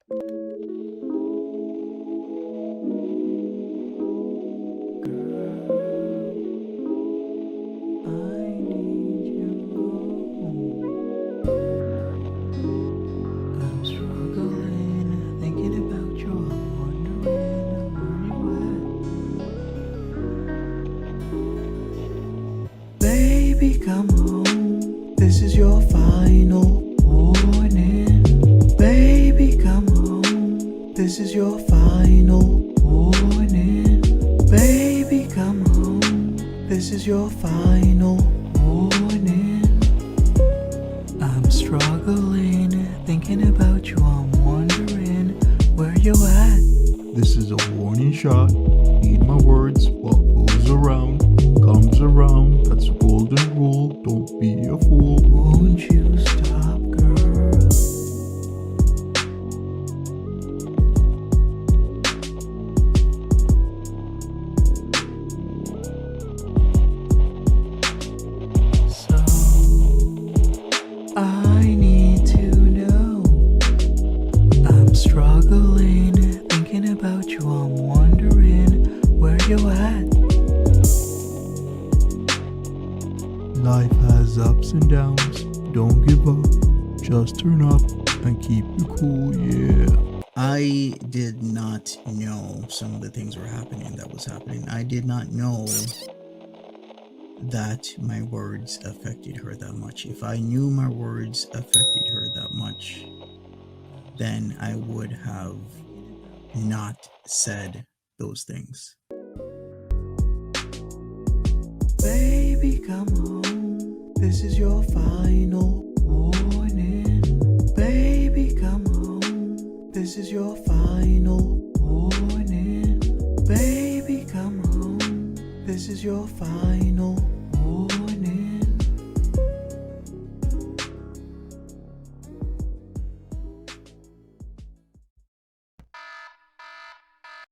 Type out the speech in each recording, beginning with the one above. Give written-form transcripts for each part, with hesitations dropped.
Come home, this is your final warning. Baby, come home, this is your final warning. Baby, come home, this is your final warning. I'm struggling, thinking about you, I'm wondering where you at. This is a warning shot. Heed my words, what goes around comes around. That's the golden rule, don't be a fool. Won't you stop, girl? So, I need to know. I'm struggling, thinking about you, I'm wondering where you at. Life has ups and downs, don't give up, just turn up and keep it cool, yeah. I did not know some of the things were happening that was happening. I did not know that my words affected her that much. If I knew my words affected her that much, then I would have not said those things. Baby, come home, this is your final warning. Baby, come home, this is your final warning. Baby, come home, this is your final warning.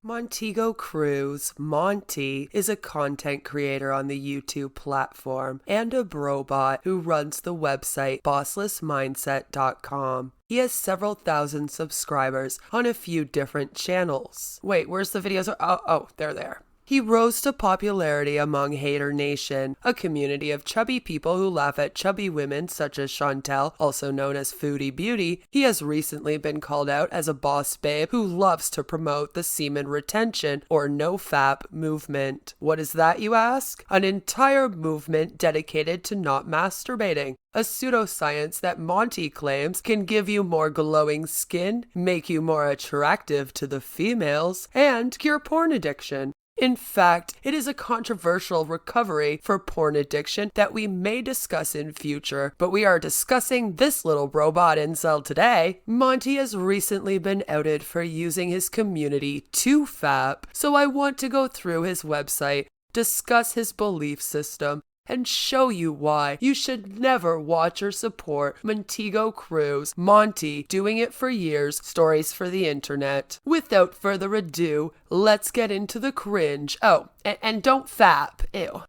Montego Cruz, Monty, is a content creator on the YouTube platform and a brobot who runs the website BOSSLESSmindset.com. He has several thousand subscribers on a few different channels. Wait, where's the videos? Oh, they're there. He rose to popularity among Haydur Nation, a community of chubby people who laugh at chubby women such as Chantel, also known as Foodie Beauty. He has recently been called out as a boss babe who loves to promote the semen retention or NoFap movement. What is that, you ask? An entire movement dedicated to not masturbating. A pseudoscience that Monty claims can give you more glowing skin, make you more attractive to the females, and cure porn addiction. In fact, it is a controversial recovery for porn addiction that we may discuss in future, but we are discussing this little robot incel today. Monty has recently been outed for using his community to FAP, so I want to go through his website, discuss his belief system, and show you why you should never watch or support Montego Cruz, Monty, doing it for years, stories for the internet. Without further ado, let's get into the cringe. Oh, and don't FAP, ew.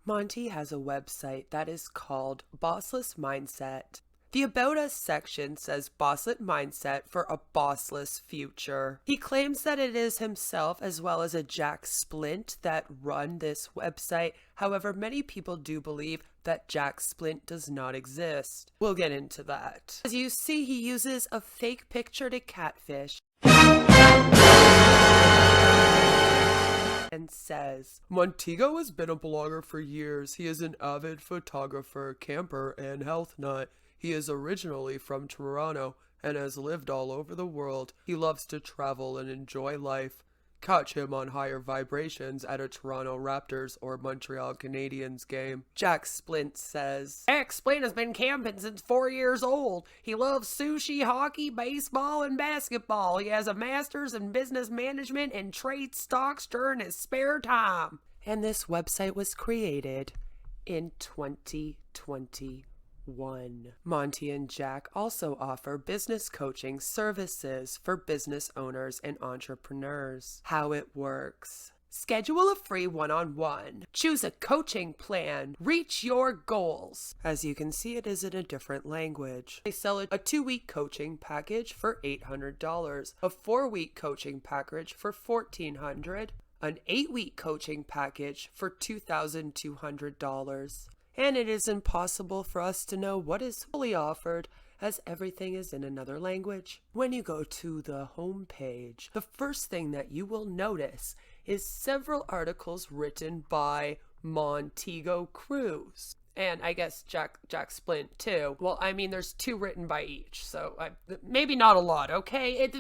Monty has a website that is called Bossless Mindset. The About Us section says Bosslet Mindset for a bossless future. He claims that it is himself as well as a Jack Splint that run this website. However, many people do believe that Jack Splint does not exist. We'll get into that. As you see, he uses a fake picture to catfish and says, Montego has been a blogger for years. He is an avid photographer, camper, and health nut. He is originally from Toronto and has lived all over the world. He loves to travel and enjoy life. Catch him on higher vibrations at a Toronto Raptors or Montreal Canadiens game. Jack Splint says, Jack Splint has been camping since 4 years old. He loves sushi, hockey, baseball, and basketball. He has a master's in business management and trades stocks during his spare time. And this website was created in 2021. Monty and Jack also offer business coaching services for business owners and entrepreneurs. How it works. Schedule a free one-on-one. Choose a coaching plan. Reach your goals. As you can see, it is in a different language. They sell a 2-week coaching package for $800, a 4-week coaching package for $1,400, an 8-week coaching package for $2,200. And it is impossible for us to know what is fully offered, as everything is in another language. When you go to the home page, the first thing that you will notice is several articles written by Montego Cruz. And I guess Jack Splint too. Well, I mean, there's 2 written by each, so maybe not a lot, okay?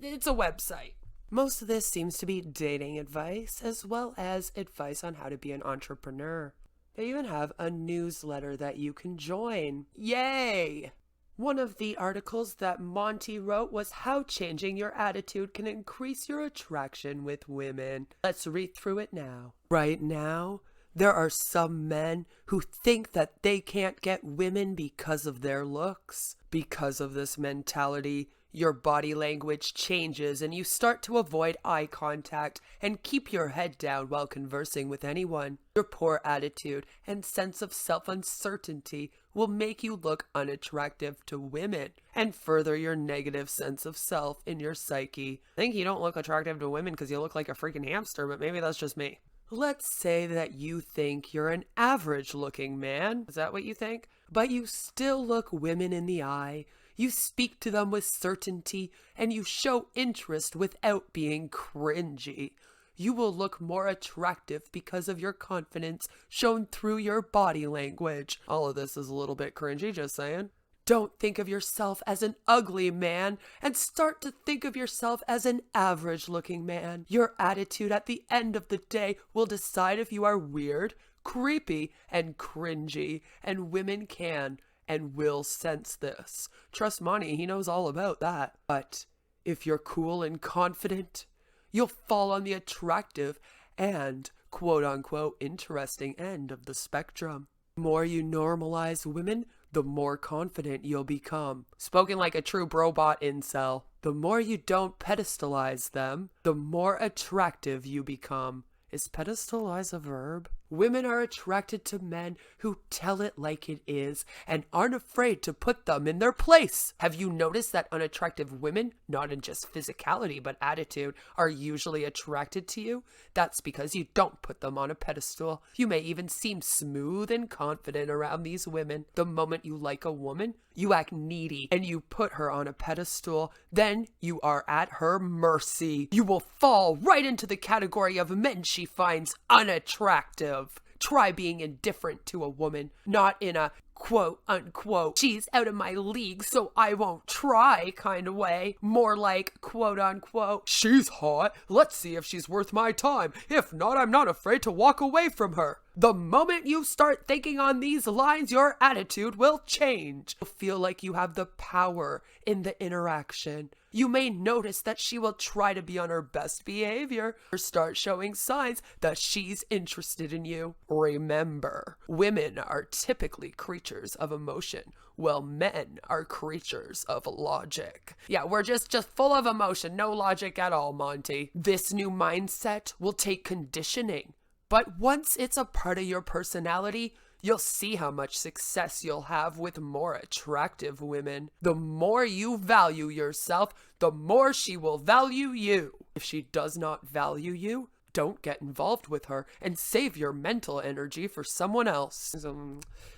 It's a website. Most of this seems to be dating advice, as well as advice on how to be an entrepreneur. They even have a newsletter that you can join. Yay! One of the articles that Monty wrote was how changing your attitude can increase your attraction with women. Let's read through it now. Right now, there are some men who think that they can't get women because of their looks. Because of this mentality, your body language changes and you start to avoid eye contact and keep your head down while conversing with anyone. Your poor attitude and sense of self-uncertainty will make you look unattractive to women and further your negative sense of self in your psyche. I think you don't look attractive to women because you look like a freaking hamster, but maybe that's just me. Let's say that you think you're an average-looking man. Is that what you think? But you still look women in the eye. You speak to them with certainty, and you show interest without being cringy. You will look more attractive because of your confidence shown through your body language. All of this is a little bit cringy, just saying. Don't think of yourself as an ugly man and start to think of yourself as an average-looking man. Your attitude at the end of the day will decide if you are weird, creepy, and cringy, and women can and will sense this. Trust Monty, he knows all about that. But if you're cool and confident, you'll fall on the attractive and quote-unquote interesting end of the spectrum. The more you normalize women, the more confident you'll become. Spoken like a true brobot incel. The more you don't pedestalize them, the more attractive you become. Is pedestalize a verb? Women are attracted to men who tell it like it is and aren't afraid to put them in their place. Have you noticed that unattractive women, not in just physicality but attitude, are usually attracted to you? That's because you don't put them on a pedestal. You may even seem smooth and confident around these women. The moment you like a woman, you act needy and you put her on a pedestal. Then you are at her mercy. You will fall right into the category of men she finds unattractive. Try being indifferent to a woman, not in a quote unquote, she's out of my league so I won't try kind of way. More like quote unquote, she's hot, let's see if she's worth my time. If not, I'm not afraid to walk away from her. The moment you start thinking on these lines, your attitude will change. You'll feel like you have the power in the interaction. You may notice that she will try to be on her best behavior or start showing signs that she's interested in you. Remember, women are typically creatures of emotion, while men are creatures of logic. Yeah, we're just full of emotion, no logic at all, Monty. This new mindset will take conditioning. But once it's a part of your personality, you'll see how much success you'll have with more attractive women. The more you value yourself, the more she will value you. If she does not value you, don't get involved with her and save your mental energy for someone else.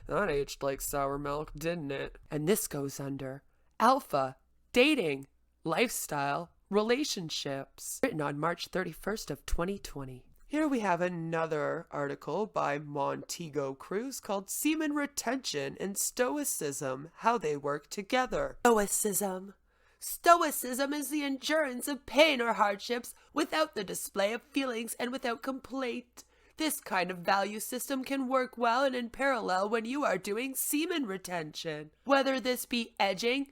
That aged like sour milk, didn't it? And this goes under alpha, dating, lifestyle, relationships. Written on March 31st of 2020. Here we have another article by Montego Cruz called Semen Retention and Stoicism, How They Work Together. Stoicism. Stoicism is the endurance of pain or hardships without the display of feelings and without complaint. This kind of value system can work well and in parallel when you are doing semen retention. Whether this be edging,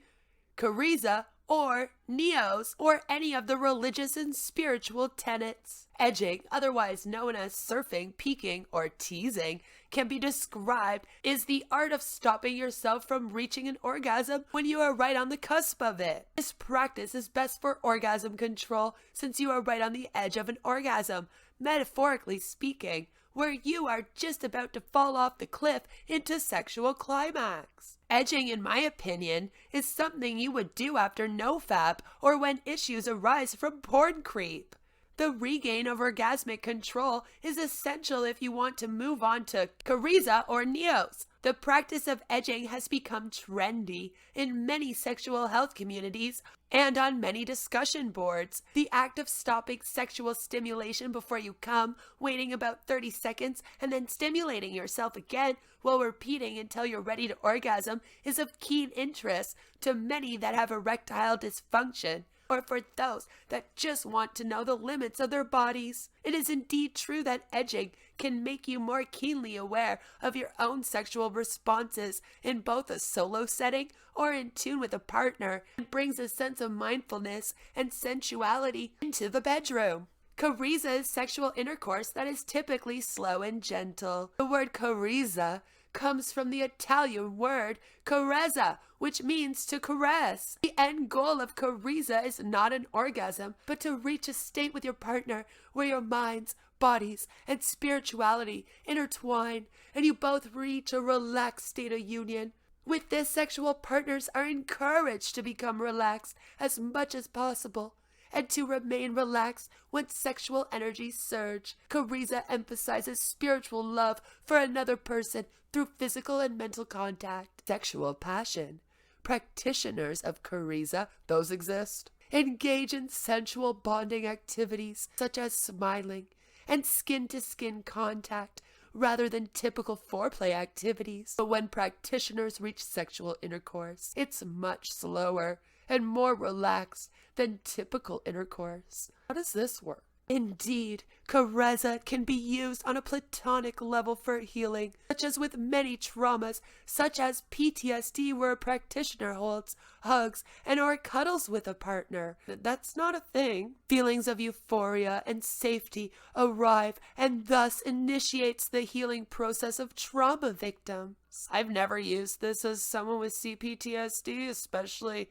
charisma, or neos, or any of the religious and spiritual tenets. Edging, otherwise known as surfing, peeking, or teasing, can be described as the art of stopping yourself from reaching an orgasm when you are right on the cusp of it. This practice is best for orgasm control since you are right on the edge of an orgasm. metaphorically speaking, where you are just about to fall off the cliff into sexual climax. Edging, in my opinion, is something you would do after NoFap or when issues arise from porn creep. The regain of orgasmic control is essential if you want to move on to Carissa or Neos. The practice of edging has become trendy in many sexual health communities and on many discussion boards. The act of stopping sexual stimulation before you come, waiting about 30 seconds, and then stimulating yourself again while repeating until you're ready to orgasm is of keen interest to many that have erectile dysfunction, or for those that just want to know the limits of their bodies. It is indeed true that edging can make you more keenly aware of your own sexual responses in both a solo setting or in tune with a partner, and brings a sense of mindfulness and sensuality into the bedroom. Carissa is sexual intercourse that is typically slow and gentle. The word carissa comes from the Italian word carezza, which means to caress. The end goal of carissa is not an orgasm, but to reach a state with your partner where your minds, bodies, and spirituality intertwine, and you both reach a relaxed state of union. With this, sexual partners are encouraged to become relaxed as much as possible, and to remain relaxed when sexual energies surge. Carissa emphasizes spiritual love for another person through physical and mental contact. Sexual passion. Practitioners of carissa, those exist, engage in sensual bonding activities such as smiling and skin-to-skin contact rather than typical foreplay activities. But when practitioners reach sexual intercourse, it's much slower and more relaxed than typical intercourse. How does this work? Indeed, carezza can be used on a platonic level for healing, such as with many traumas, such as PTSD, where a practitioner holds, hugs, and or cuddles with a partner. That's not a thing. Feelings of euphoria and safety arrive and thus initiates the healing process of trauma victims. I've never used this as someone with CPTSD, especially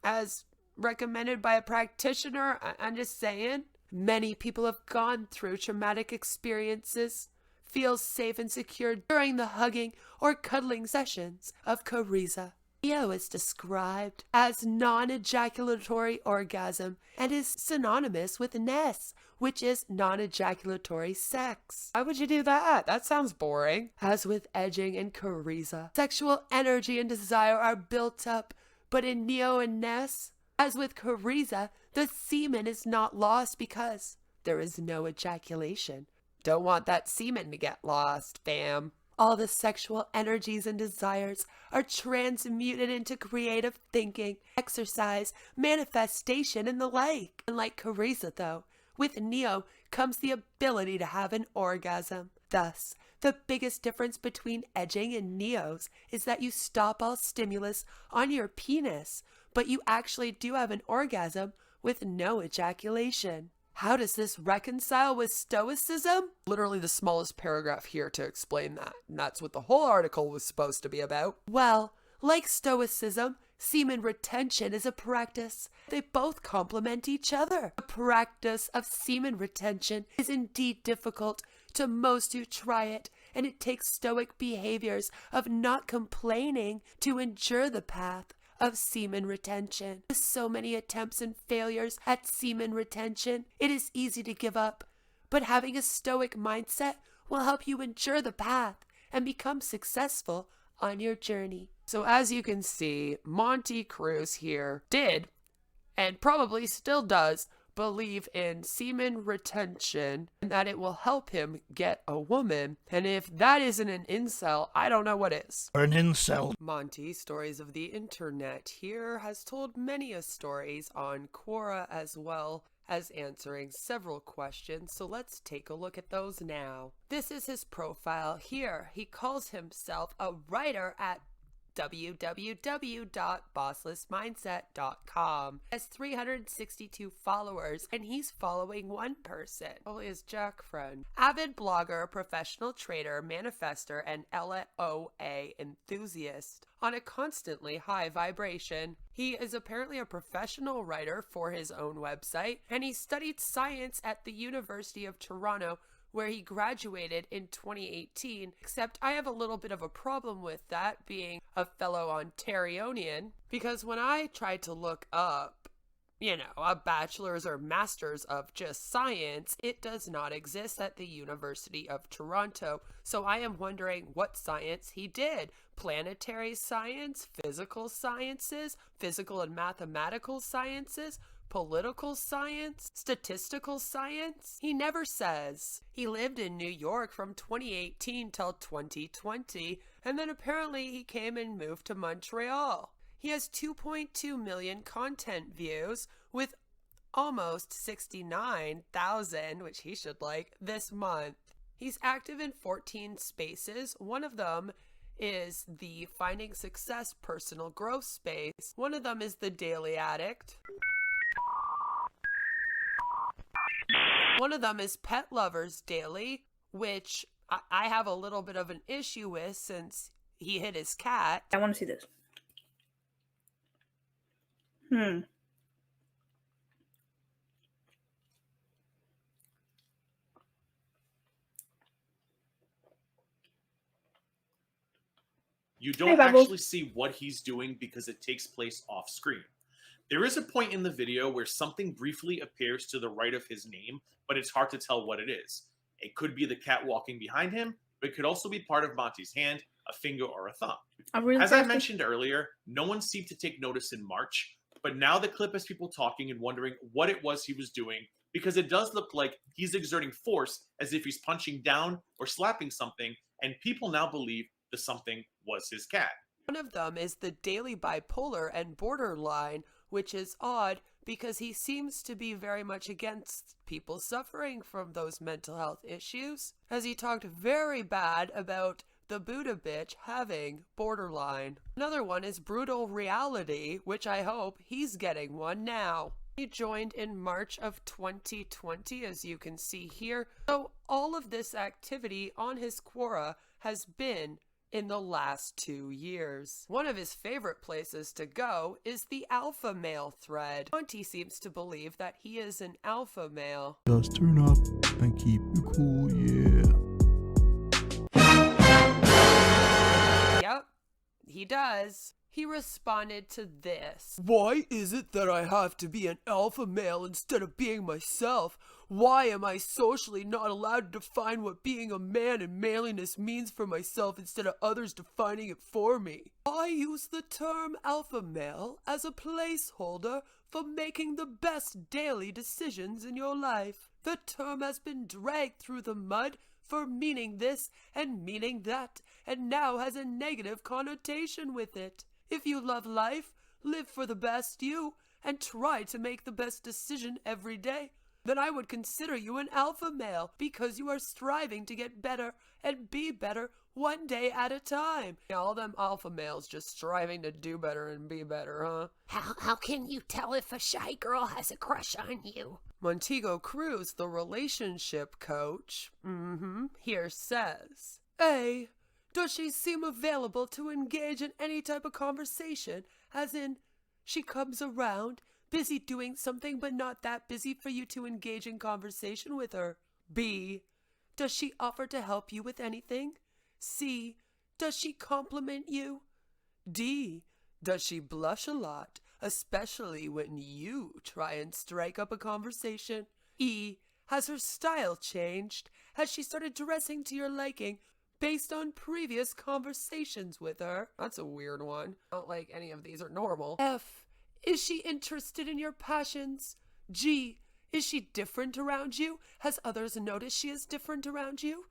as recommended by a practitioner. I'm just saying. Many people have gone through traumatic experiences, feel safe and secure during the hugging or cuddling sessions of carissa. Neo is described as non-ejaculatory orgasm and is synonymous with Ness, which is non-ejaculatory sex. Why would you do that? That sounds boring. As with edging and carissa, sexual energy and desire are built up, but in Neo and Ness, as with carissa, the semen is not lost because there is no ejaculation. Don't want that semen to get lost, fam. All the sexual energies and desires are transmuted into creative thinking, exercise, manifestation, and the like. Unlike carissa, though, with Neo comes the ability to have an orgasm. Thus, the biggest difference between edging and Neos is that you stop all stimulus on your penis, but you actually do have an orgasm with no ejaculation. How does this reconcile with stoicism? Literally the smallest paragraph here to explain that, and that's what the whole article was supposed to be about. Well, like stoicism, semen retention is a practice. They both complement each other. The practice of semen retention is indeed difficult to most who try it, and it takes stoic behaviors of not complaining to endure the path of semen retention. With so many attempts and failures at semen retention, it is easy to give up, but having a stoic mindset will help you endure the path and become successful on your journey. So as you can see, Montego Cruz here did, and probably still does, believe in semen retention and that it will help him get a woman. And if that isn't an incel, I don't know what is. An incel. Monty, Stories of the Internet, here has told many a stories on Quora as well as answering several questions, so let's take a look at those now. This is his profile here. He calls himself a writer at www.bosslessmindset.com. Has 362 followers, and he's following one person. Probably his Jack friend. Avid blogger, professional trader, manifester, and LOA enthusiast on a constantly high vibration. He is apparently a professional writer for his own website, and he studied science at the University of Toronto, where he graduated in 2018, except I have a little bit of a problem with that, being a fellow Ontarianian, because when I tried to look up, a bachelor's or master's of just science, it does not exist at the University of Toronto. So I am wondering what science he did. Planetary science, physical sciences, physical and mathematical sciences, political science, statistical science? He never says. He lived in New York from 2018 till 2020, and then apparently he came and moved to Montreal. He has 2.2 million content views with almost 69,000, which he should like, this month. He's active in 14 spaces. One of them is the Finding Success Personal Growth space. One of them is the Daily Addict. One of them is Pet Lovers Daily, which I have a little bit of an issue with since he hit his cat. I want to see this. You don't actually see what he's doing because it takes place off screen. There is a point in the video where something briefly appears to the right of his name, but it's hard to tell what it is. It could be the cat walking behind him, but it could also be part of Monty's hand, a finger, or a thumb. As I mentioned earlier, no one seemed to take notice in March, but now the clip has people talking and wondering what it was he was doing, because it does look like he's exerting force as if he's punching down or slapping something, and people now believe the something was his cat. One of them is the Daily Bipolar and Borderline, which is odd because he seems to be very much against people suffering from those mental health issues, as he talked very bad about the Buddha Betch having borderline. Another one is Brutal Reality, which I hope he's getting one now. He joined in March of 2020, as you can see here. So all of this activity on his Quora has been in the last 2 years. One of his favorite places to go is the alpha male thread. Monty seems to believe that he is an alpha male. Just turn up and keep it cool, yeah. Yep, he does. He responded to this. Why is it that I have to be an alpha male instead of being myself? Why am I socially not allowed to define what being a man and manliness means for myself instead of others defining it for me? I use the term alpha male as a placeholder for making the best daily decisions in your life. The term has been dragged through the mud for meaning this and meaning that, and now has a negative connotation with it. If you love life, live for the best you, and try to make the best decision every day, then I would consider you an alpha male because you are striving to get better and be better one day at a time. All them alpha males just striving to do better and be better, huh? How can you tell if a shy girl has a crush on you? Montego Cruz, the relationship coach, here says, A, does she seem available to engage in any type of conversation, as in, she comes around, busy doing something but not that busy for you to engage in conversation with her? B, does she offer to help you with anything? C, does she compliment you? D, does she blush a lot, especially when you try and strike up a conversation? E, has her style changed? Has she started dressing to your liking based on previous conversations with her? That's a weird one. I don't like any of these are normal. F, is she interested in your passions? G, is she different around you? Has others noticed she is different around you?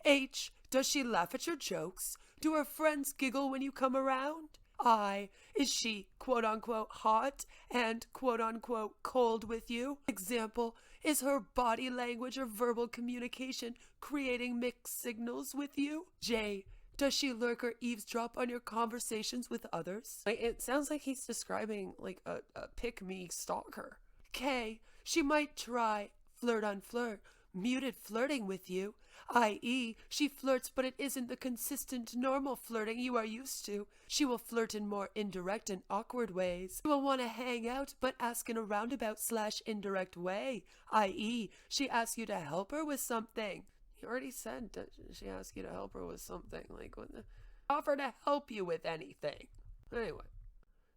H, does she laugh at your jokes? Do her friends giggle when you come around? I, is she quote-unquote hot and quote-unquote cold with you? Example, is her body language or verbal communication creating mixed signals with you? J, Does she lurk or eavesdrop on your conversations with others? It sounds like he's describing like a pick-me stalker. K, she might try flirt on flirt, muted flirting with you, i.e. she flirts but it isn't the consistent normal flirting you are used to. She will flirt in more indirect and awkward ways. She will want to hang out but ask in a roundabout/indirect way, i.e. she asks you to help her with something. You already said that she asked you to help her with something, like what the offer to help you with anything. Anyway,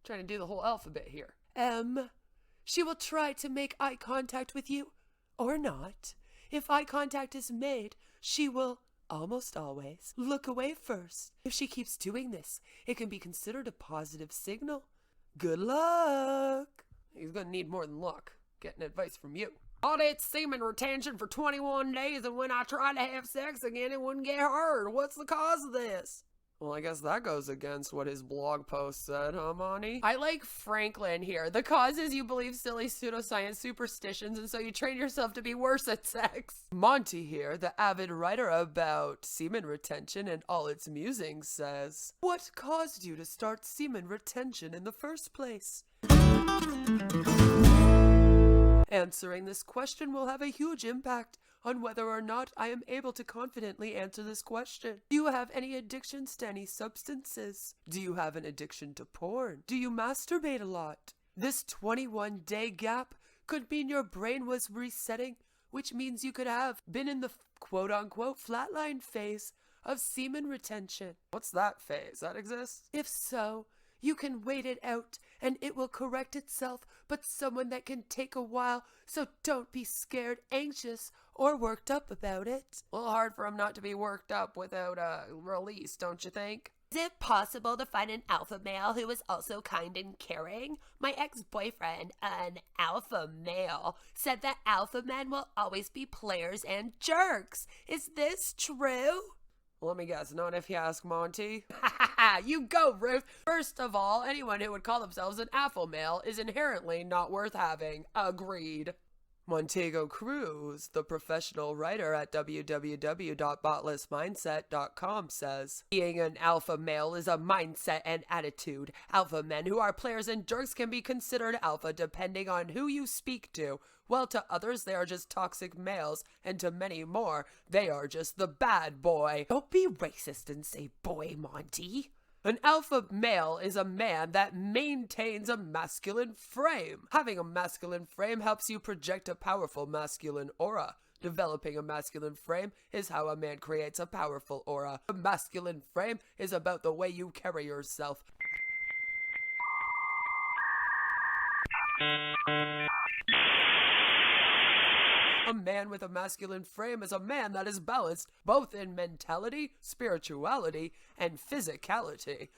trying to do the whole alphabet here. M, she will try to make eye contact with you or not. If eye contact is made, she will, almost always, look away first. If she keeps doing this, it can be considered a positive signal. Good luck! He's gonna need more than luck. Getting advice from you. Audit semen retention for 21 days, and when I tried to have sex again, it wouldn't get hard. What's the cause of this? Well, I guess that goes against what his blog post said, huh, Monty? I like Franklin here. The cause is you believe silly pseudoscience superstitions, and so you train yourself to be worse at sex. Monty here, the avid writer about semen retention and all its musings, says, what caused you to start semen retention in the first place? Answering this question will have a huge impact on whether or not I am able to confidently answer this question. Do you have any addictions to any substances? Do you have an addiction to porn? Do you masturbate a lot? This 21-day gap could mean your brain was resetting, which means you could have been in the quote-unquote flatline phase of semen retention. What's that phase? That exists? If so, you can wait it out and it will correct itself, but someone that can take a while, so don't be scared, anxious, or worked up about it. A little hard for him not to be worked up without a release, don't you think? Is it possible to find an alpha male who is also kind and caring? My ex-boyfriend, an alpha male, said that alpha men will always be players and jerks. Is this true? Let me guess, not if you ask Monty. You go, Ruth. First of all, anyone who would call themselves an alpha male is inherently not worth having. Agreed. Montego Cruz, the professional writer at www.bosslessmindset.com, says, being an alpha male is a mindset and attitude. Alpha men who are players and jerks can be considered alpha depending on who you speak to. While to others, they are just toxic males, and to many more, they are just the bad boy. Don't be racist and say boy, Monty. An alpha male is a man that maintains a masculine frame. Having a masculine frame helps you project a powerful masculine aura. Developing a masculine frame is how a man creates a powerful aura. A masculine frame is about the way you carry yourself. A man with a masculine frame is a man that is balanced both in mentality, spirituality, and physicality.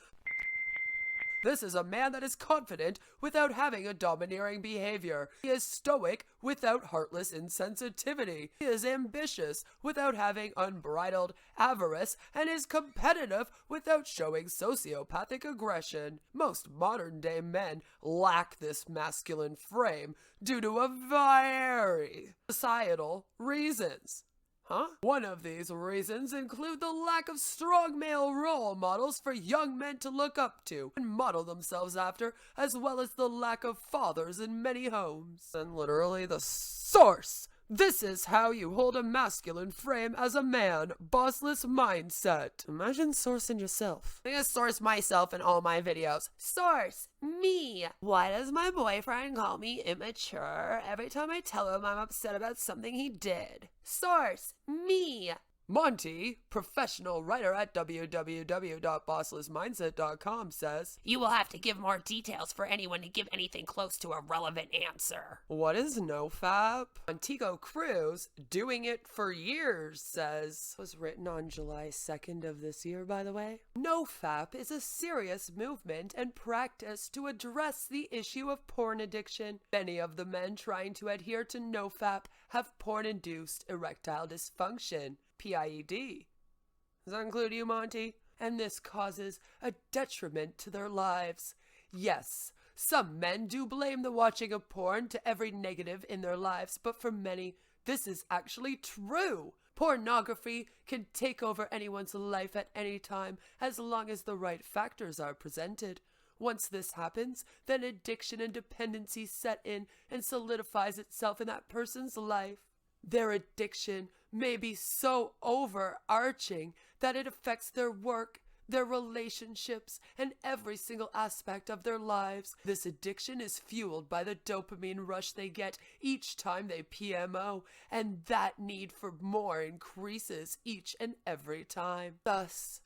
This is a man that is confident without having a domineering behavior. He is stoic without heartless insensitivity. He is ambitious without having unbridled avarice, and is competitive without showing sociopathic aggression. Most modern-day men lack this masculine frame due to a very societal reasons. One of these reasons include the lack of strong male role models for young men to look up to and model themselves after, as well as the lack of fathers in many homes. And literally the source. This is how you hold a masculine frame as a man. Bossless mindset. Imagine sourcing yourself. I'm gonna source myself in all my videos. Source me. Why does my boyfriend call me immature every time I tell him I'm upset about something he did? Source me. Monty, professional writer at www.bosslessmindset.com, says, you will have to give more details for anyone to give anything close to a relevant answer. What is NoFap? Montego Cruz, doing it for years, says, was written on July 2nd of this year, by the way. NoFap is a serious movement and practice to address the issue of porn addiction. Many of the men trying to adhere to NoFap have porn-induced erectile dysfunction. PIED. Does that include you, Monty? And this causes a detriment to their lives. Yes, some men do blame the watching of porn to every negative in their lives, but for many, this is actually true. Pornography can take over anyone's life at any time as long as the right factors are presented. Once this happens, then addiction and dependency set in and solidifies itself in that person's life. Their addiction may be so overarching that it affects their work, their relationships, and every single aspect of their lives. This addiction is fueled by the dopamine rush they get each time they PMO, and that need for more increases each and every time. Thus,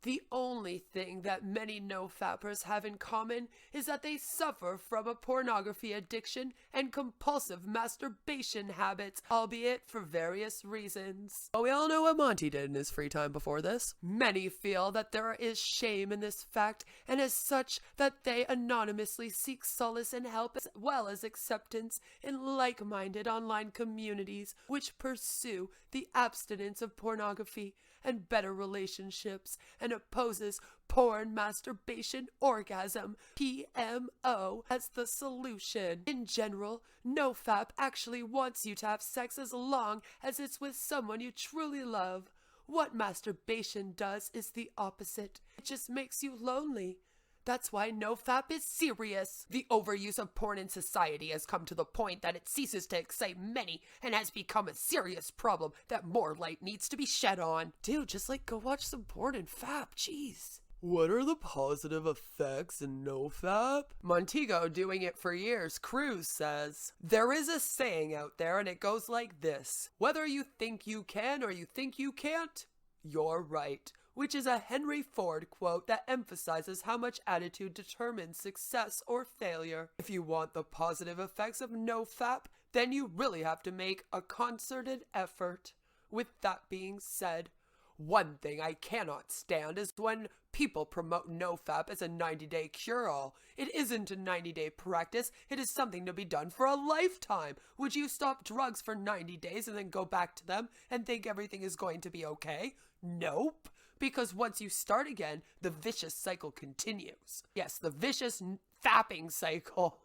the only thing that many NoFappers have in common is that they suffer from a pornography addiction and compulsive masturbation habits, albeit for various reasons. But we all know what Monty did in his free time before this. Many feel that there is shame in this fact, and as such that they anonymously seek solace and help as well as acceptance in like-minded online communities which pursue the abstinence of pornography and better relationships, and opposes porn, masturbation, orgasm, PMO, as the solution. In general, NoFap actually wants you to have sex as long as it's with someone you truly love. What masturbation does is the opposite. It just makes you lonely. That's why NoFap is serious. The overuse of porn in society has come to the point that it ceases to excite many and has become a serious problem that more light needs to be shed on. Dude, just go watch some porn and FAP, jeez. What are the positive effects in NoFap? Montego, doing it for years, Cruz says, there is a saying out there and it goes like this: whether you think you can or you think you can't, you're right. Which is a Henry Ford quote that emphasizes how much attitude determines success or failure. If you want the positive effects of NoFap, then you really have to make a concerted effort. With that being said, one thing I cannot stand is when people promote NoFap as a 90-day cure-all. It isn't a 90-day practice, it is something to be done for a lifetime. Would you stop drugs for 90 days and then go back to them and think everything is going to be okay? Nope. Because once you start again, the vicious cycle continues. Yes, the vicious fapping cycle.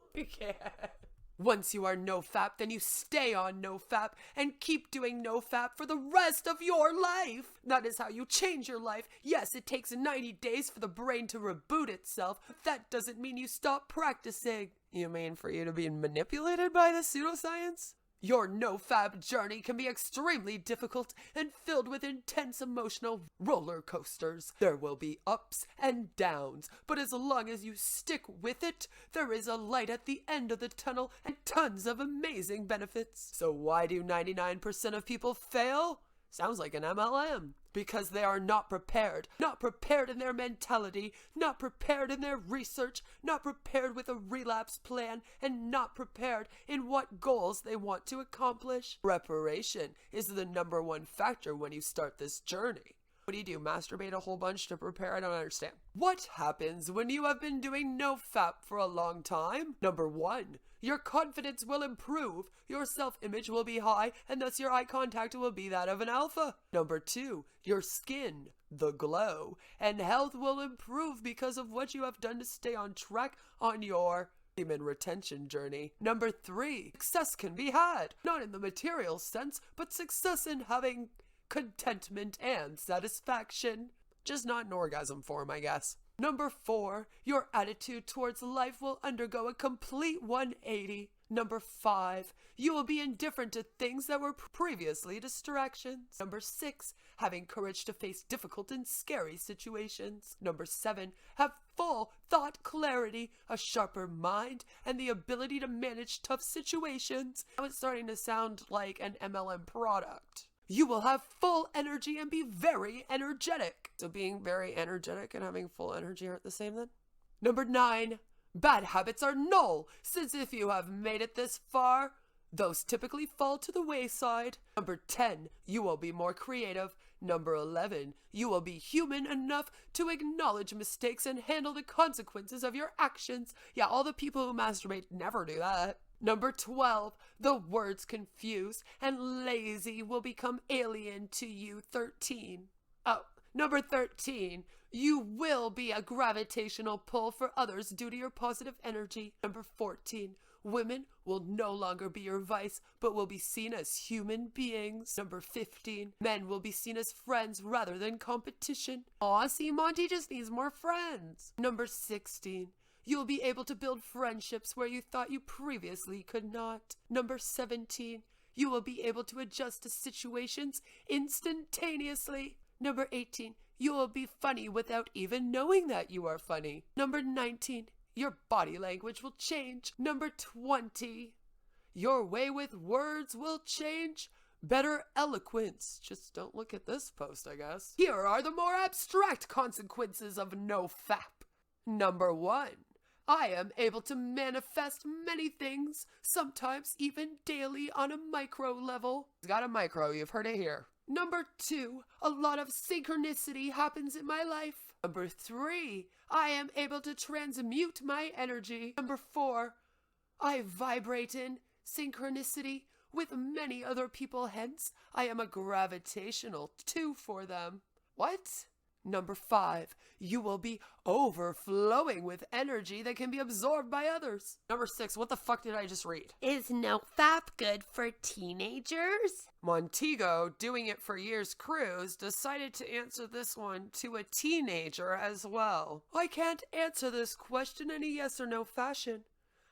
Once you are NoFap, then you stay on NoFap and keep doing NoFap for the rest of your life. That is how you change your life. Yes, it takes 90 days for the brain to reboot itself, but that doesn't mean you stop practicing. You mean for you to be manipulated by the pseudoscience? Your NoFap journey can be extremely difficult and filled with intense emotional roller coasters. There will be ups and downs, but as long as you stick with it, there is a light at the end of the tunnel and tons of amazing benefits. So why do 99% of people fail? Sounds like an MLM. Because they are not prepared in their mentality, not prepared in their research, not prepared with a relapse plan, and not prepared in what goals they want to accomplish. Preparation is the #1 factor when you start this journey. What do? Masturbate a whole bunch to prepare? I don't understand. What happens when you have been doing NoFap for a long time? #1, your confidence will improve, your self-image will be high, and thus your eye contact will be that of an alpha. #2, your skin, the glow, and health will improve because of what you have done to stay on track on your semen retention journey. #3, success can be had, not in the material sense, but success in having contentment and satisfaction. Just not in orgasm form, I guess. #4, your attitude towards life will undergo a complete 180. #5, you will be indifferent to things that were previously distractions. #6, having courage to face difficult and scary situations. #7, have full thought clarity, a sharper mind, and the ability to manage tough situations. Now it's starting to sound like an MLM product. You will have full energy and be very energetic. So being very energetic and having full energy aren't the same then? #9, bad habits are null, since if you have made it this far, those typically fall to the wayside. #10, you will be more creative. #11, you will be human enough to acknowledge mistakes and handle the consequences of your actions. Yeah, all the people who masturbate never do that. #12, the words confused and lazy will become alien to you. 13. Oh, #13, you will be a gravitational pull for others due to your positive energy. #14, Women will no longer be your vice, but will be seen as human beings. Number 15, men will be seen as friends rather than competition. Aw, see, Monty just needs more friends. Number 16, you will be able to build friendships where you thought you previously could not. Number 17, you will be able to adjust to situations instantaneously. Number 18, you will be funny without even knowing that you are funny. Number 19, your body language will change. Number 20, your way with words will change. Better eloquence. Just don't look at this post, I guess. Here are the more abstract consequences of NoFap. Number 1, I am able to manifest many things, sometimes even daily on a micro level. It's got a micro, you've heard it here. Number 2, a lot of synchronicity happens in my life. Number 3, I am able to transmute my energy. Number 4, I vibrate in synchronicity with many other people, hence I am a gravitational 2 for them. What? Number 5, you will be overflowing with energy that can be absorbed by others. Number 6, what the fuck did I just read? Is NoFap good for teenagers? Montego, doing it for years Cruz, decided to answer this one to a teenager as well. I can't answer this question in a yes or no fashion.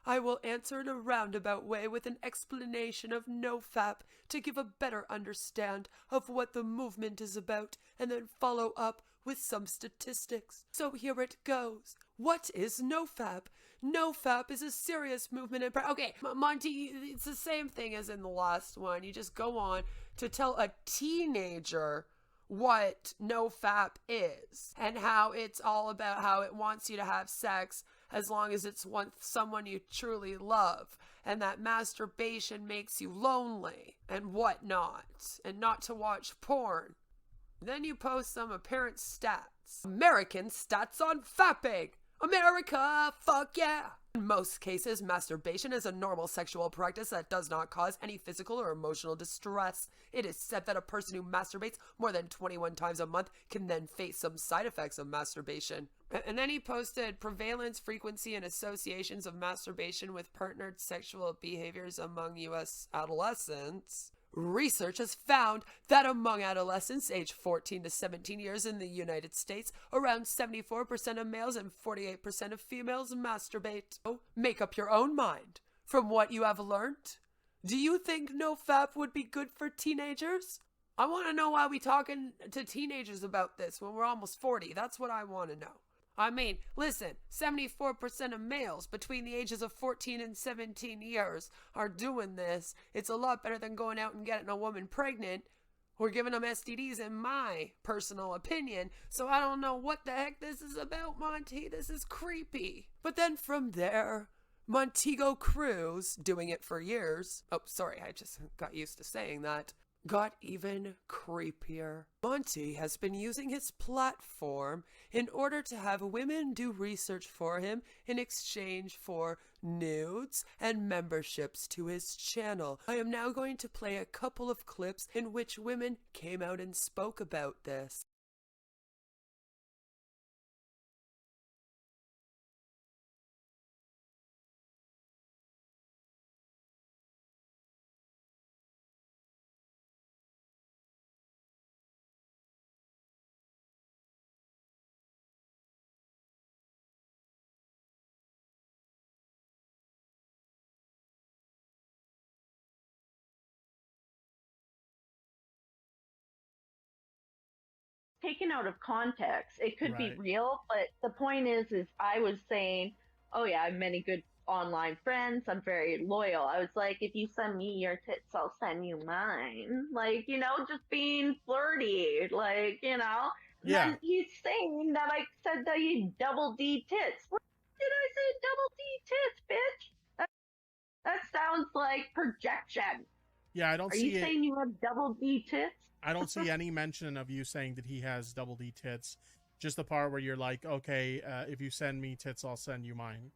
I will answer in a roundabout way with an explanation of NoFap to give a better understand of what the movement is about and then follow up with some statistics. So here it goes. What is NoFap? NoFap is a serious movement in... Okay, Monty, it's the same thing as in the last one. You just go on to tell a teenager what NoFap is and how it's all about how it wants you to have sex as long as it's someone you truly love, and that masturbation makes you lonely and whatnot, and not to watch porn. Then you post some apparent stats. American stats on fapping. America, fuck yeah. In most cases, masturbation is a normal sexual practice that does not cause any physical or emotional distress. It is said that a person who masturbates more than 21 times a month can then face some side effects of masturbation. And then he posted prevalence, frequency, and associations of masturbation with partnered sexual behaviors among U.S. adolescents. Research has found that among adolescents aged 14 to 17 years in the United States, around 74% of males and 48% of females masturbate. So make up your own mind. From what you have learned, do you think NoFap would be good for teenagers? I want to know why we talking to teenagers about this when we're almost 40. That's what I want to know. I mean, listen, 74% of males between the ages of 14 and 17 years are doing this. It's a lot better than going out and getting a woman pregnant or giving them STDs, in my personal opinion. So I don't know what the heck this is about, Monty. This is creepy. But then from there, Montego Cruz, doing it for years. Oh, sorry, I just got used to saying that. Got even creepier. Monty has been using his platform in order to have women do research for him in exchange for nudes and memberships to his channel. I am now going to play a couple of clips in which women came out and spoke about this. Taken out of context. It could be Right. real, but the point is I was saying, oh yeah, I have many good online friends. I'm very loyal. I was like, if you send me your tits, I'll send you mine. Like, you know, just being flirty. Like, you know. Yeah. Then he's saying that I said that you double D tits. What did I say? Double D tits, bitch. That sounds like projection. Yeah, I don't Are see you it. saying you have double D tits? I don't see any mention of you saying that he has double D tits. Just the part where you're like, okay, if you send me tits, I'll send you mine.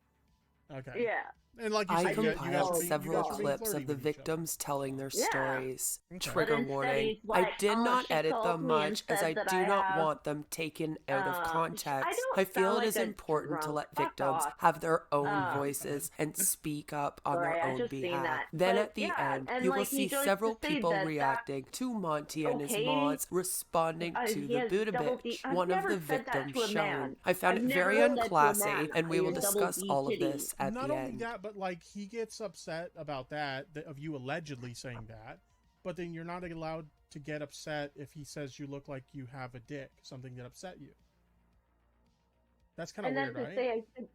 Okay. Yeah. And like you I said, you guys compiled were being, several you guys were being clips flirty of the with each other. victims telling their Yeah. stories. Okay. Trigger But instead warning. he's I like, did "Oh, not she edit called them me and much as said I that do I not have, want them taken out of I context. don't I feel sound it is like a important to drunk. let Fuck victims off. have their own Um, voices and speak up on Sorry, their I own just seen behalf. that. Then But at the yeah, end, and you will like he see goes several to say people that reacting to Monty and his okay, mods responding to he the has Buddha double D. Betch, I've one of never the said that victims to a shown. man. I found I've it very never said to a unclassy, man, and we "He will has double discuss D all of titties." this at Not the only end. that, but like he gets upset about that, of you allegedly saying that, but then you're not allowed to get upset if he says you look like you have a dick, something that upset you. That's kind of And then weird, to right? say I should,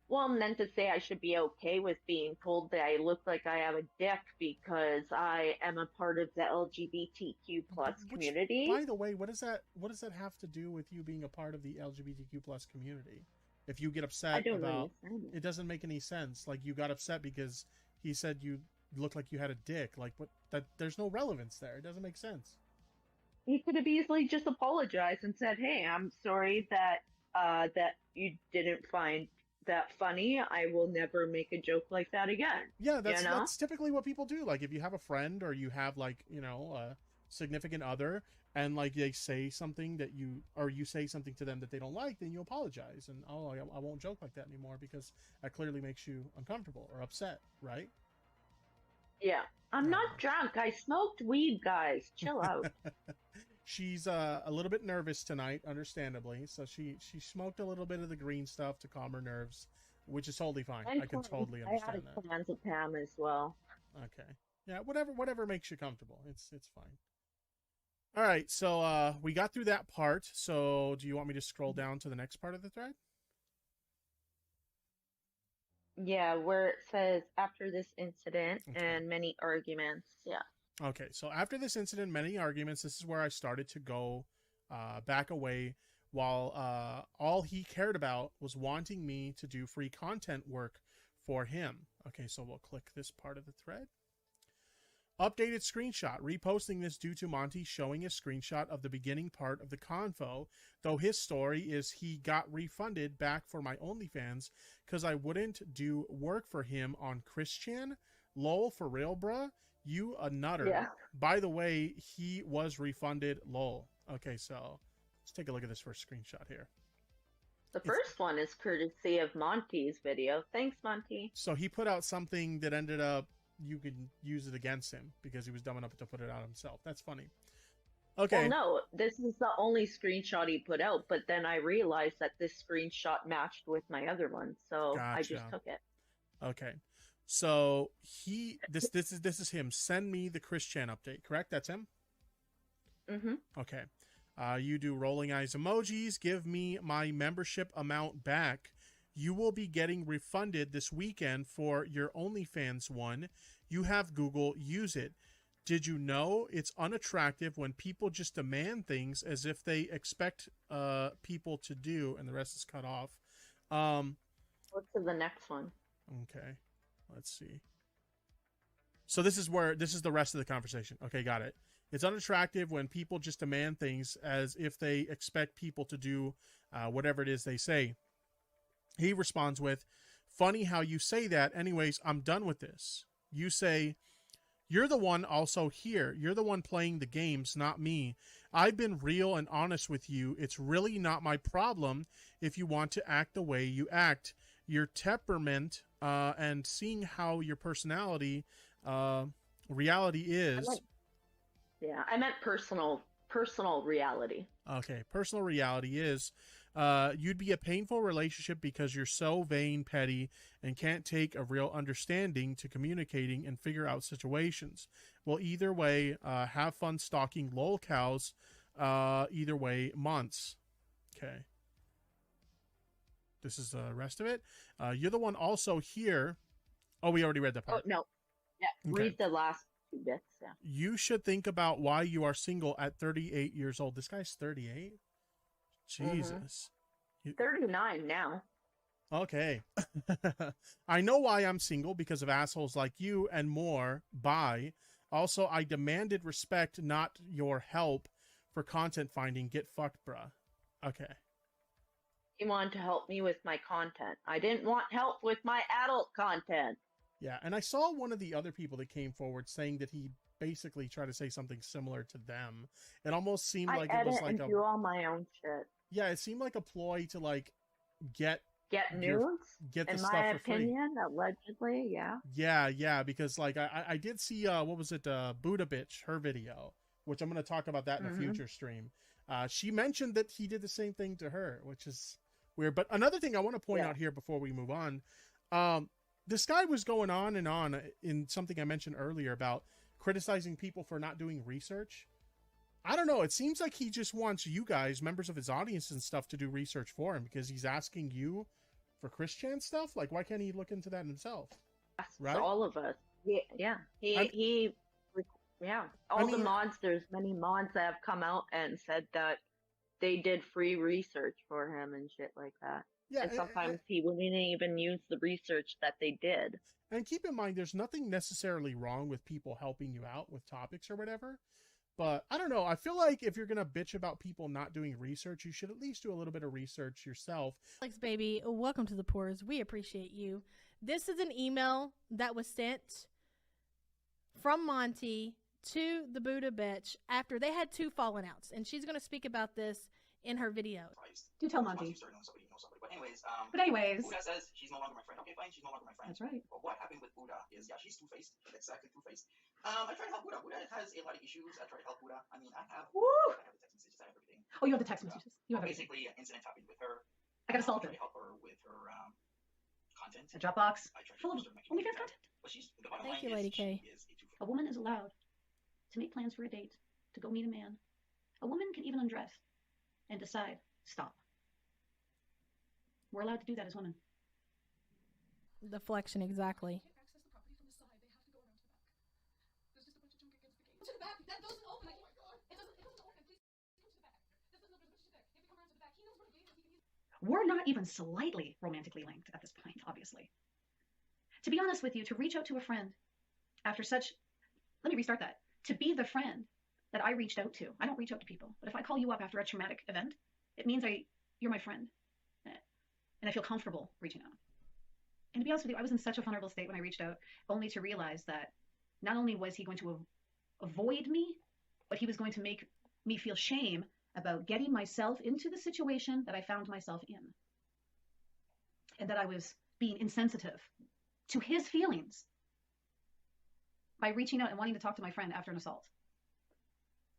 well, and then to say I should be okay with being told that I look like I have a dick because I am a part of the LGBTQ plus Which, community. by the way, what does that have to do with you being a part of the LGBTQ plus community? If you get I upset don't about understand it, doesn't make any sense. Like you got upset because he said you look like you had a dick. Like what? That there's no relevance there. It doesn't make sense. He could have easily just apologized and said, "Hey, I'm sorry that that you didn't find that funny. I will never make a joke like that again." Yeah, You know? that's typically what people do. Like if you have a friend or you have like, you know, a significant other and like they say something that you say something to them that they don't like, then you apologize and I won't joke like that anymore because that clearly makes you uncomfortable or upset, right? Yeah. I'm not drunk. I smoked weed, guys. Chill out. She's a little bit nervous tonight, understandably. So she smoked a little bit of the green stuff to calm her nerves, which is totally fine. I can totally understand that. I had clonazepam as well. Okay. Yeah, whatever makes you comfortable. It's fine. All right, so we got through that part. So do you want me to scroll down to the next part of the thread? Yeah, where it says after this incident Okay. and many arguments. Yeah. Okay, so after this incident, many arguments, this is where I started to go back away while all he cared about was wanting me to do free content work for him. Okay, so we'll click this part of the thread. Updated screenshot. Reposting this due to Monty showing a screenshot of the beginning part of the convo, though his story is he got refunded back for my OnlyFans because I wouldn't do work for him on Christian. Lol, for real, bruh? You a nutter. Yeah. By the way, he was refunded. Lol. Okay, so let's take a look at this first screenshot here. The first one is courtesy of Monty's video. Thanks, Monty. So he put out something that ended up you could use it against him because he was dumb enough to put it out himself. That's funny. Okay. Well, no, this is the only screenshot he put out, but then I realized that this screenshot matched with my other one, so I just Gotcha. took it. Okay. So this is him. Send me the Christian update, correct? That's him? Mm-hmm. Okay. You do rolling eyes emojis. Give me my membership amount back. You will be getting refunded this weekend for your OnlyFans one. You have Google. Use it. Did you know it's unattractive when people just demand things as if they expect people to do, and the rest is cut off. What's to the next one? Okay. Let's see. So this is the rest of the conversation. Okay, got it. It's unattractive when people just demand things as if they expect people to do whatever it is they say. He responds with, funny how you say that. Anyways, I'm done with this. You say, you're the one also here. You're the one playing the games, not me. I've been real and honest with you. It's really not my problem if you want to act the way you act. Your temperament and seeing how your personality reality is. I meant personal reality. Okay, personal reality is you'd be a painful relationship because you're so vain, petty, and can't take a real understanding to communicating and figure out situations. Well, either way, have fun stalking lol cows. Either way, months. Okay. This is the rest of it. You're the one also here. Oh, we already read that part. Oh, no. Yeah, Okay. read the last two bits. Yeah. You should think about why you are single at 38 years old. This guy's 38? Jesus. 39 now. Okay. I know why I'm single, because of assholes like you and more. Bye. Also, I demanded respect, not your help for content finding. Get fucked, bruh. Okay. He wanted to help me with my content. I didn't want help with my adult content. Yeah, and I saw one of the other people that came forward saying that he basically tried to say something similar to them. It almost seemed like it was like and do all my own shit. Yeah, it seemed like a ploy to like get news. Get the in stuff my for free. opinion, allegedly, yeah. Yeah, because like I did see what was it, Buddha Betch, her video, which I'm going to talk about that in a future stream. She mentioned that he did the same thing to her, which is weird. But another thing I want to point out here before we move on, this guy was going on and on in something I mentioned earlier about criticizing people for not doing research. I don't know. It seems like he just wants you guys, members of his audience and stuff, to do research for him because he's asking you for Christian stuff. Like, why can't he look into that himself? Right? For all of us. Yeah. The mods, there's many mods that have come out and said that they did free research for him and shit like that. Yeah, and sometimes he wouldn't even use the research that they did. And keep in mind, there's nothing necessarily wrong with people helping you out with topics or whatever. But I don't know. I feel like if you're going to bitch about people not doing research, you should at least do a little bit of research yourself. Alex, baby, welcome to the Poors. We appreciate you. This is an email that was sent from Monty to the Buddha Betch after they had 2 fallen outs. And she's going to speak about this in her video. Do tell Monty. But anyways, Buddha says she's no longer my friend. Okay, fine, she's no longer my friend. That's right. But what happened with Buddha is, she's two-faced. Exactly two-faced. I tried to help Buddha. Buddha has a lot of issues. I tried to help Buddha. I mean, I have the text messages. I have everything. Oh, you have the text messages. You have basically, an incident happened with her. I got assaulted. I tried to help her with her content. A Dropbox full of OnlyFans content. But she's the bottom line. Thank you, Lady K. A woman is allowed to make plans for a date, to go meet a man. A woman can even undress and decide, stop. We're allowed to do that as women. Deflection, exactly. We're not even slightly romantically linked at this point, obviously. To be honest with you, to reach out to a friend after such, let me restart that. To be the friend that I reached out to. I don't reach out to people, but if I call you up after a traumatic event, it means you're my friend. And I feel comfortable reaching out. And to be honest with you, I was in such a vulnerable state when I reached out, only to realize that not only was he going to avoid me, but he was going to make me feel shame about getting myself into the situation that I found myself in. And that I was being insensitive to his feelings by reaching out and wanting to talk to my friend after an assault.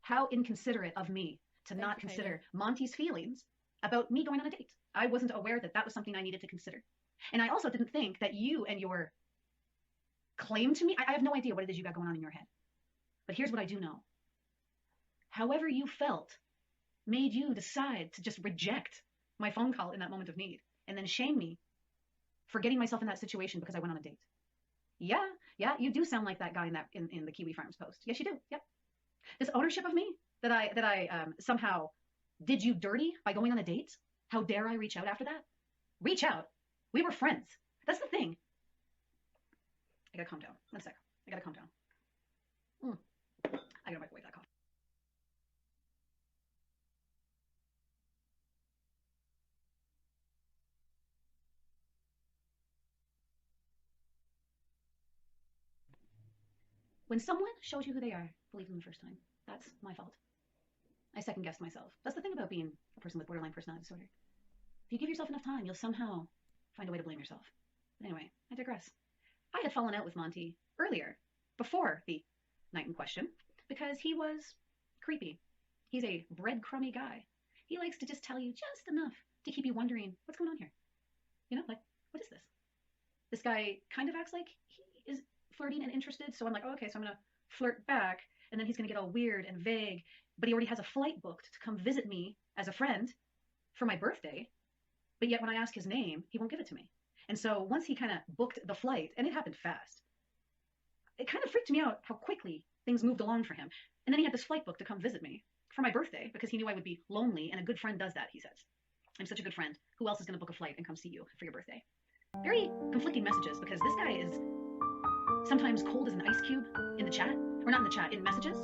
How inconsiderate of me to not consider Monty's feelings about me going on a date. I wasn't aware that that was something I needed to consider. And I also didn't think that you and your claim to me, I have no idea what it is you got going on in your head. But here's what I do know. However you felt made you decide to just reject my phone call in that moment of need and then shame me for getting myself in that situation because I went on a date. Yeah, you do sound like that guy in the Kiwi Farms post. Yes, you do. Yep. This ownership of me that I somehow did you dirty by going on a date? How dare I reach out after that? Reach out. We were friends. That's the thing. I gotta calm down. 1 sec. I gotta calm down. I gotta microwave that coffee. When someone shows you who they are, believe them the first time. That's my fault. I second guessed myself. That's the thing about being a person with borderline personality disorder. If you give yourself enough time, you'll somehow find a way to blame yourself. But anyway, I digress. I had fallen out with Monty earlier, before the night in question, because he was creepy. He's a breadcrumby guy. He likes to just tell you just enough to keep you wondering, what's going on here? You know, like, what is this? This guy kind of acts like he is flirting and interested, so I'm like, oh, okay, so I'm going to flirt back, and then he's going to get all weird and vague, but he already has a flight booked to come visit me as a friend for my birthday, but yet when I ask his name, he won't give it to me. And so once he kind of booked the flight, and it happened fast, it kind of freaked me out how quickly things moved along for him. And then he had this flight book to come visit me for my birthday because he knew I would be lonely, and a good friend does that, he says. I'm such a good friend. Who else is going to book a flight and come see you for your birthday? Very conflicting messages, because this guy is sometimes cold as an ice cube in the chat, or not in the chat, in messages,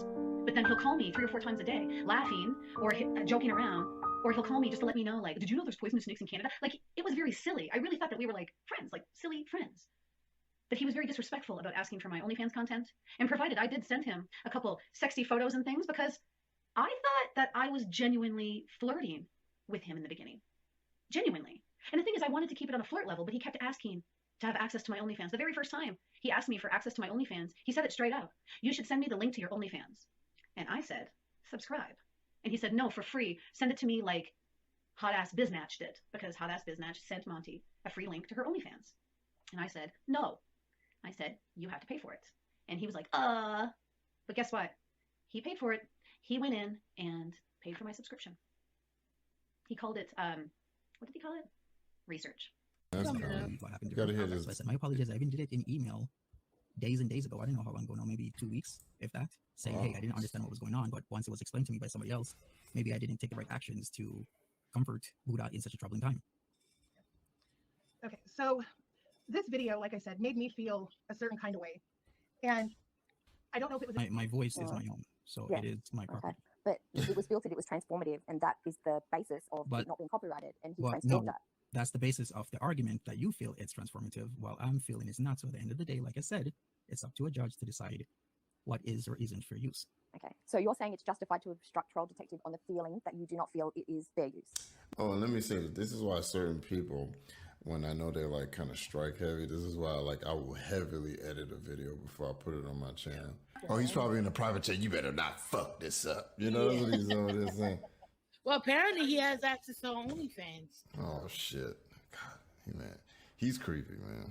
but then he'll call me 3 or 4 times a day, laughing or joking around, Or he'll call me just to let me know, like, did you know there's poisonous snakes in Canada? Like, it was very silly. I really thought that we were like friends, like silly friends. But he was very disrespectful about asking for my OnlyFans content, and provided I did send him a couple sexy photos and things because I thought that I was genuinely flirting with him in the beginning. Genuinely. And the thing is, I wanted to keep it on a flirt level, but he kept asking to have access to my OnlyFans. The very first time he asked me for access to my OnlyFans, he said it straight out. You should send me the link to your OnlyFans. And I said, subscribe. And he said, no, for free. Send it to me like Hot Ass Biznatch did, because Hot Ass Biznatch sent Monty a free link to her OnlyFans. And I said, no. I said, you have to pay for it. And he was like, But guess what? He paid for it. He went in and paid for my subscription. He called it, what did he call it? Research. That's what happened. You gotta hear this. So I said, my apologies. I even did it in email days and days ago. I didn't know how long ago now, maybe 2 weeks, if that. Saying, hey, I didn't understand what was going on, but once it was explained to me by somebody else, maybe I didn't take the right actions to comfort Buddha in such a troubling time. Okay, so this video, like I said, made me feel a certain kind of way. And I don't know if it was... My voice is my own, so Yeah. it is my property. But it was filtered, it was transformative, and that is the basis of it not being copyrighted, and he But transformed no, that. that's the basis of the argument that you feel it's transformative, while I'm feeling it's not. So at the end of the day, like I said, it's up to a judge to decide what is or isn't fair use. Okay, so you're saying it's justified to obstruct Troll Detective on the feeling that you do not feel it is fair use. Oh, and let me say this is why certain people, when I know they're like kind of strike heavy, this is why I will heavily edit a video before I put it on my channel. Oh, he's probably in a private chat. You better not fuck this up. You know, that's what he's over there saying. Well, apparently he has access to OnlyFans. Oh shit. God, man. He's creepy, man.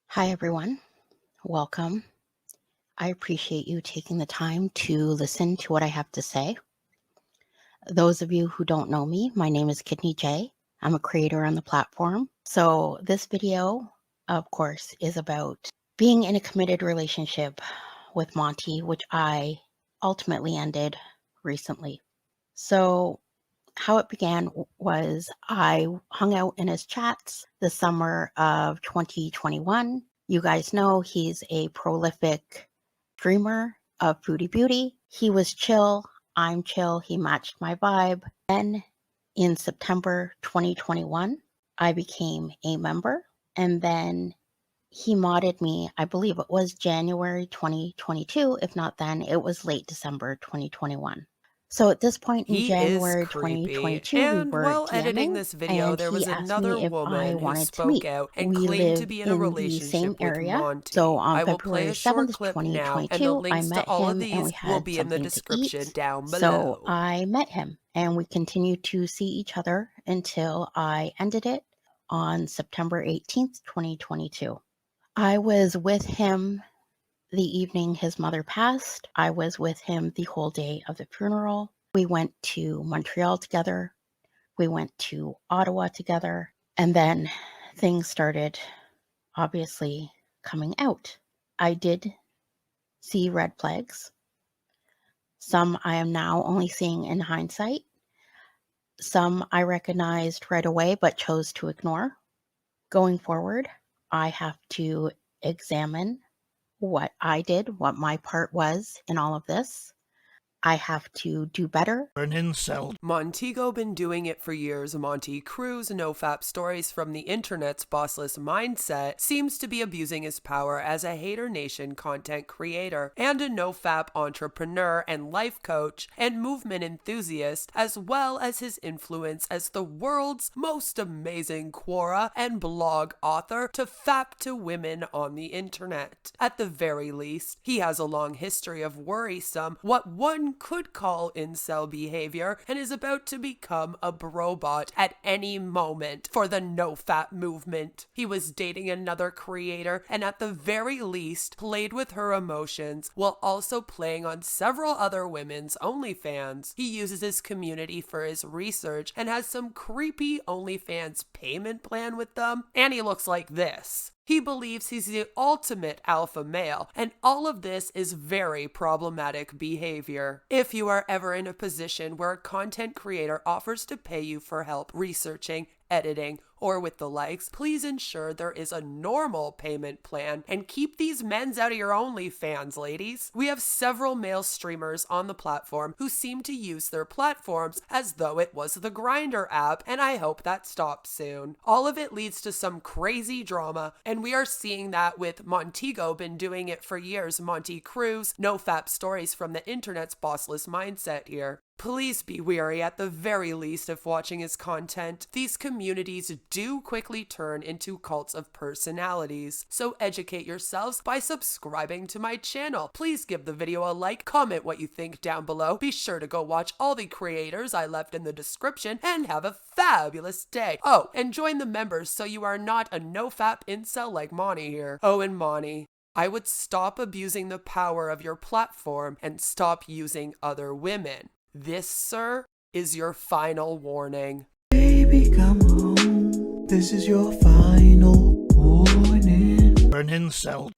Hi, everyone. Welcome. I appreciate you taking the time to listen to what I have to say. Those of you who don't know me, my name is Kidney J. I'm a creator on the platform. So this video, of course, is about being in a committed relationship with Monty, which I ultimately ended recently. So how it began was I hung out in his chats the summer of 2021. You guys know he's a prolific streamer of Foodie Beauty. He was chill. I'm chill. He matched my vibe. Then in September 2021, I became a member. And then he modded me, I believe it was January 2022. If not then, it was late December 2021. So at this point in January 2022, and we were while editing DMing, this video, and there was he asked another me if I woman who wanted to spoke meet. out and We claimed to live be in in a the relationship same with area. Monty. So on I will play February a short 7th, clip now, and the 2022, I links to met all of him and these we will had be in the something to description eat. down below. So I met him and we continued to see each other until I ended it on September 18th, 2022. I was with him the evening his mother passed. I was with him the whole day of the funeral. We went to Montreal together. We went to Ottawa together. And then things started obviously coming out. I did see red flags. Some I am now only seeing in hindsight. Some I recognized right away but chose to ignore. Going forward, I have to examine what I did, what my part was in all of this. I have to do better. An incel. Montego been doing it for years. Montego Cruz, NoFap stories from the internet's bossless mindset, seems to be abusing his power as a Haydur Nation content creator and a NoFap entrepreneur and life coach and movement enthusiast, as well as his influence as the world's most amazing Quora and blog author to FAP to women on the internet. At the very least, he has a long history of worrisome, what one could call incel behavior, and is about to become a brobot at any moment for the NoFap movement. He was dating another creator and at the very least played with her emotions while also playing on several other women's OnlyFans. He uses his community for his research and has some creepy OnlyFans payment plan with them, and he looks like this. He believes he's the ultimate alpha male, and all of this is very problematic behavior. If you are ever in a position where a content creator offers to pay you for help researching, editing, or with the likes, please ensure there is a normal payment plan and keep these men's out of your OnlyFans, ladies. We have several male streamers on the platform who seem to use their platforms as though it was the Grindr app, and I hope that stops soon. All of it leads to some crazy drama, and we are seeing that with Montego, been doing it for years, Montego Cruz, NoFap stories from the internet's bossless mindset here. Please be wary at the very least if watching his content. These communities do quickly turn into cults of personalities, so educate yourselves by subscribing to my channel. Please give the video a like, comment what you think down below, be sure to go watch all the creators I left in the description, and have a fabulous day. Oh, and join the members so you are not a NoFap incel like Monty here. Oh, and Monty, I would stop abusing the power of your platform and stop using other women. This, sir, is your final warning. Baby, come home. This is your final warning. An incel.